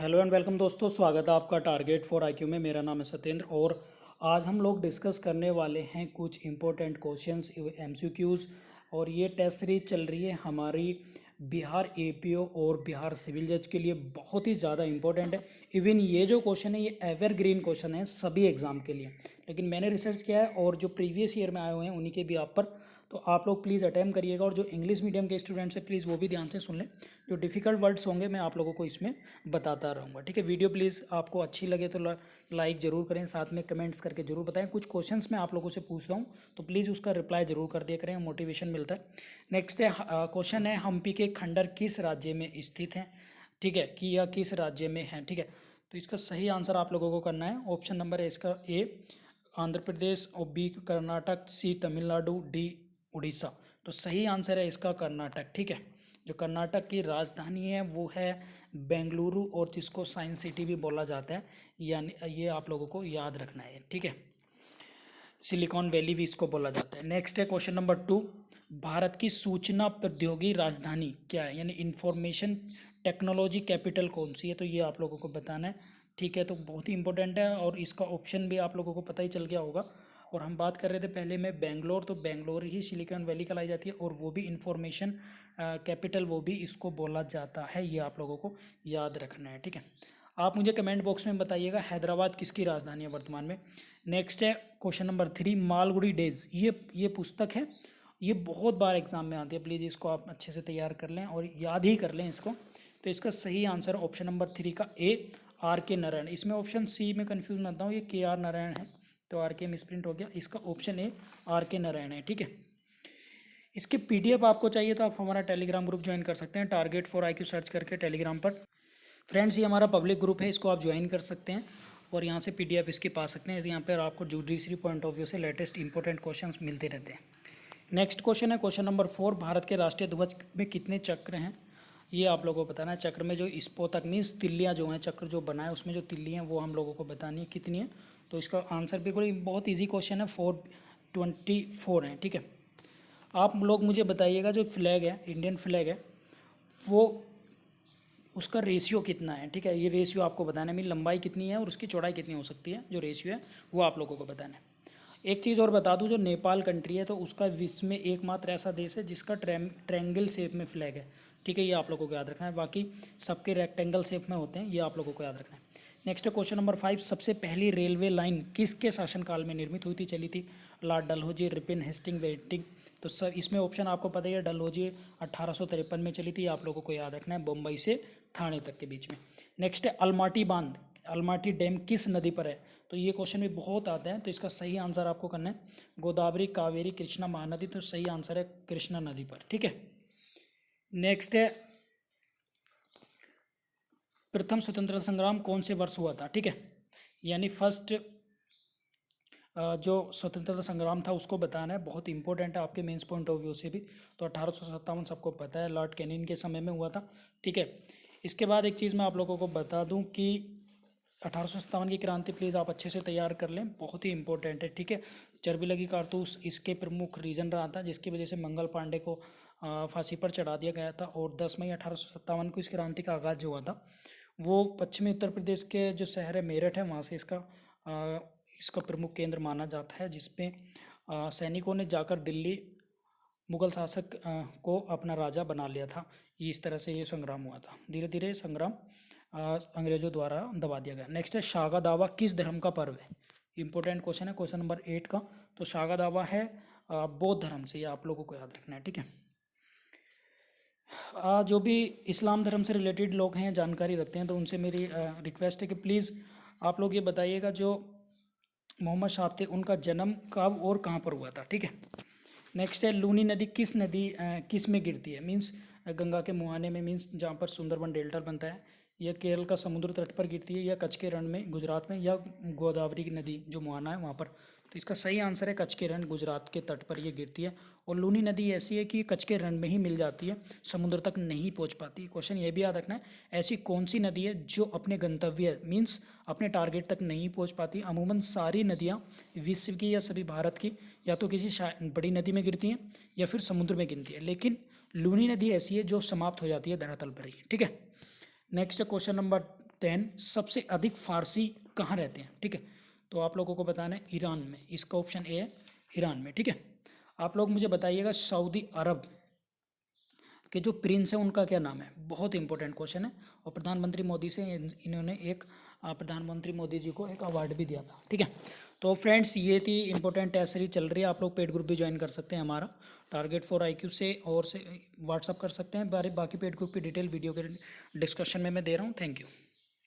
Hello and welcome दोस्तों, स्वागत है आपका टारगेट फॉर आईक्यू में। मेरा नाम है सत्येंद्र और आज हम लोग डिस्कस करने वाले हैं कुछ इंपॉर्टेंट क्वेश्चंस एमसीक्यूज। और ये टेस्ट सीरीज चल रही है हमारी बिहार एपीओ और बिहार सिविल जज के लिए, बहुत ही ज़्यादा इंपॉर्टेंट है। इवन ये जो क्वेश्चन है ये एवरग्रीन क्वेश्चन है सभी एग्ज़ाम के लिए, लेकिन मैंने रिसर्च किया है और जो प्रीवियस ईयर में आए हुए हैं उन्हीं के भी आप पर, तो आप लोग प्लीज़ अटेम्प्ट करिएगा। और जो इंग्लिश मीडियम के स्टूडेंट्स हैं प्लीज़ वो भी ध्यान से सुन लें, जो डिफ़िकल्ट वर्ड्स होंगे मैं आप लोगों को इसमें बताता रहूँगा। ठीक है, वीडियो प्लीज़ आपको अच्छी लगे तो लाइक ज़रूर करें, साथ में कमेंट्स करके ज़रूर बताएं। कुछ क्वेश्चंस मैं आप लोगों से पूछता हूँ तो प्लीज़ उसका रिप्लाई ज़रूर कर दिया करें, मोटिवेशन मिलता है। नेक्स्ट है क्वेश्चन है, हम्पी के खंडर किस राज्य में स्थित हैं? ठीक है, कि यह किस राज्य में है। ठीक है, तो इसका सही आंसर आप लोगों को करना है। ऑप्शन नंबर है इसका ए आंध्र प्रदेश, और बी कर्नाटक, सी तमिलनाडु, डी उड़ीसा। तो सही आंसर है इसका कर्नाटक। ठीक है, जो कर्नाटक की राजधानी है वो है बेंगलुरु, और जिसको साइंस सिटी भी बोला जाता है, यानी ये आप लोगों को याद रखना है। ठीक है, सिलिकॉन वैली भी इसको बोला जाता है। नेक्स्ट है क्वेश्चन नंबर 2, भारत की सूचना प्रौद्योगिकी राजधानी क्या है, यानी इंफॉर्मेशन टेक्नोलॉजी कैपिटल कौन सी है, तो ये आप लोगों को बताना है। ठीक है, तो बहुत ही इंपॉर्टेंट है और इसका ऑप्शन भी आप लोगों को पता ही चल गया होगा। और हम बात कर रहे थे पहले में बेंगलोर, तो बेंगलोर ही सिलिकॉन वैली कहलाई जाती है, और वो भी इंफॉर्मेशन कैपिटल वो भी इसको बोला जाता है। ये आप लोगों को याद रखना है। ठीक है, आप मुझे कमेंट बॉक्स में बताइएगा हैदराबाद किसकी राजधानी है वर्तमान में। नेक्स्ट है क्वेश्चन नंबर 3, मालगुडी डेज। ये पुस्तक है, ये बहुत बार एग्जाम में आती है, प्लीज़ इसको आप अच्छे से तैयार कर लें और याद ही कर लें इसको। तो इसका सही आंसर ऑप्शन नंबर 3 का ए आर के नारायण। इसमें ऑप्शन सी में कंफ्यूज मत हूँ, ये के आर नारायण है तो आर के मिसप्रिंट हो गया। इसका ऑप्शन ए आर के नारायण है। ठीक है, इसके पीडीएफ आपको चाहिए तो आप हमारा टेलीग्राम ग्रुप ज्वाइन कर सकते हैं, टारगेट फॉर आईक्यू सर्च करके टेलीग्राम पर। फ्रेंड्स, ये हमारा पब्लिक ग्रुप है, इसको आप ज्वाइन कर सकते हैं और यहाँ से पीडीएफ इसकी पा सकते हैं। यहाँ पर आपको जुडिशरी पॉइंट ऑफ व्यू से लेटेस्ट इंपॉर्टेंट क्वेश्चंस मिलते रहते हैं। नेक्स्ट क्वेश्चन है क्वेश्चन नंबर 4, भारत के राष्ट्रीय ध्वज में कितने चक्र हैं? ये आप लोगों को बताना है। चक्र में जो स्पोतक मीन्स तिल्लियाँ जो हैं, चक्र जो बना है उसमें जो तिल्ली हैं वो हम लोगों को बतानी है कितनी है। तो इसका आंसर बिल्कुल बहुत ईजी क्वेश्चन है, 424 है। ठीक है, आप लोग मुझे बताइएगा जो फ्लैग है, इंडियन फ्लैग है, वो उसका रेशियो कितना है। ठीक है, ये रेशियो आपको बताना है, मीन लंबाई कितनी है और उसकी चौड़ाई कितनी हो सकती है, जो रेशियो है वो आप लोगों को बताना है। एक चीज़ और बता दूं, जो नेपाल कंट्री है तो उसका विश्व में एकमात्र ऐसा देश है जिसका ट्रायंगल शेप में फ्लैग है। ठीक है, ये आप लोगों को याद रखना है, बाकी सबके रेक्टेंगल शेप में होते हैं, ये आप लोगों को याद रखना है। नेक्स्ट क्वेश्चन नंबर 5, सबसे पहली रेलवे लाइन किसके शासनकाल में निर्मित हुई थी, चली थी? लॉर्ड डलहौजी, रिपन, हेस्टिंग, वेटिंग। तो सर इसमें ऑप्शन आपको पता ही है, डलहौजी 1853 में चली थी, आप लोगों को याद रखना है, बम्बई से थाने तक के बीच में। नेक्स्ट है अलमाटी बांध, अलमाटी डैम किस नदी पर है? तो ये क्वेश्चन भी बहुत आता है, तो इसका सही आंसर आपको करना है गोदावरी, कावेरी, कृष्णा, महानदी। तो सही आंसर है कृष्णा नदी पर। ठीक है, नेक्स्ट है प्रथम स्वतंत्रता संग्राम कौन से वर्ष हुआ था? ठीक है, यानी फर्स्ट जो स्वतंत्रता संग्राम था उसको बताना है, बहुत इंपॉर्टेंट है आपके मेंस पॉइंट ऑफ व्यू से भी। तो 1857 सबको पता है, लॉर्ड कैनिंग के समय में हुआ था। ठीक है, इसके बाद एक चीज़ मैं आप लोगों को बता दूं कि 1857 की क्रांति प्लीज़ आप अच्छे से तैयार कर लें, बहुत ही इंपॉर्टेंट है। ठीक है, चर्बी लगी कारतूस इसके प्रमुख रीज़न रहा था, जिसकी वजह से मंगल पांडे को फांसी पर चढ़ा दिया गया था। और 10 मई 1857 को इस क्रांति का आगाज़ जो हुआ था वो पश्चिमी उत्तर प्रदेश के जो शहर है मेरठ है, वहाँ से इसका प्रमुख केंद्र माना जाता है, जिसमें सैनिकों ने जाकर दिल्ली मुगल शासक को अपना राजा बना लिया था। इस तरह से ये संग्राम हुआ था, धीरे धीरे संग्राम अंग्रेजों द्वारा दबा दिया गया। नेक्स्ट है शागा दावा किस धर्म का पर्व है? इंपॉर्टेंट क्वेश्चन है, क्वेश्चन नंबर 8 का। तो शागा दावा है बौद्ध धर्म से, ये आप लोगों को याद रखना है। ठीक है, जो भी इस्लाम धर्म से रिलेटेड लोग हैं, जानकारी रखते हैं, तो उनसे मेरी रिक्वेस्ट है कि प्लीज़ आप लोग ये बताइएगा जो मोहम्मद शाह थे उनका जन्म कब और कहाँ पर हुआ था। ठीक है, नेक्स्ट है लूनी नदी किस में गिरती है? मीन्स गंगा के मुहाने में, मीन्स जहाँ पर सुंदरबन डेल्टा बनता है, या केरल का समुद्र तट पर गिरती है, या कच्छ के रण में गुजरात में, या गोदावरी की नदी जो मुहाना है वहाँ पर? तो इसका सही आंसर है कच्छ के रण, गुजरात के तट पर ये गिरती है। और लूनी नदी ऐसी है कि कच्छ के रण में ही मिल जाती है, समुद्र तक नहीं पहुँच पाती। क्वेश्चन ये भी याद रखना है, ऐसी कौन सी नदी है जो अपने गंतव्य मीन्स अपने टारगेट तक नहीं पहुँच पाती? अमूमन सारी नदियाँ विश्व की या सभी भारत की या तो किसी बड़ी नदी में गिरती हैं या फिर समुद्र में गिरती है, लेकिन लूनी नदी ऐसी है जो समाप्त हो जाती है धरातल पर ही। ठीक है, नेक्स्ट क्वेश्चन नंबर 10 सबसे अधिक फारसी कहाँ रहते हैं, ठीक है। तो आप लोगों को बताना है ईरान में, इसका ऑप्शन ए है ईरान में, ठीक है। आप लोग मुझे बताइएगा सऊदी अरब के जो प्रिंस हैं उनका क्या नाम है, बहुत इंपॉर्टेंट क्वेश्चन है। और प्रधानमंत्री मोदी से इन्होंने एक प्रधानमंत्री मोदी जी को एक अवार्ड भी दिया था, ठीक है। तो फ्रेंड्स ये थी इंपॉर्टेंट टेस्ट सीरीज चल रही है, आप लोग पेड ग्रुप भी ज्वाइन कर सकते हैं हमारा टारगेट फॉर IQ से, और से व्हाट्सअप कर सकते हैं। बाकी पेड ग्रुप की डिटेल वीडियो के डिस्कशन में मैं दे रहा हूँ। Thank you.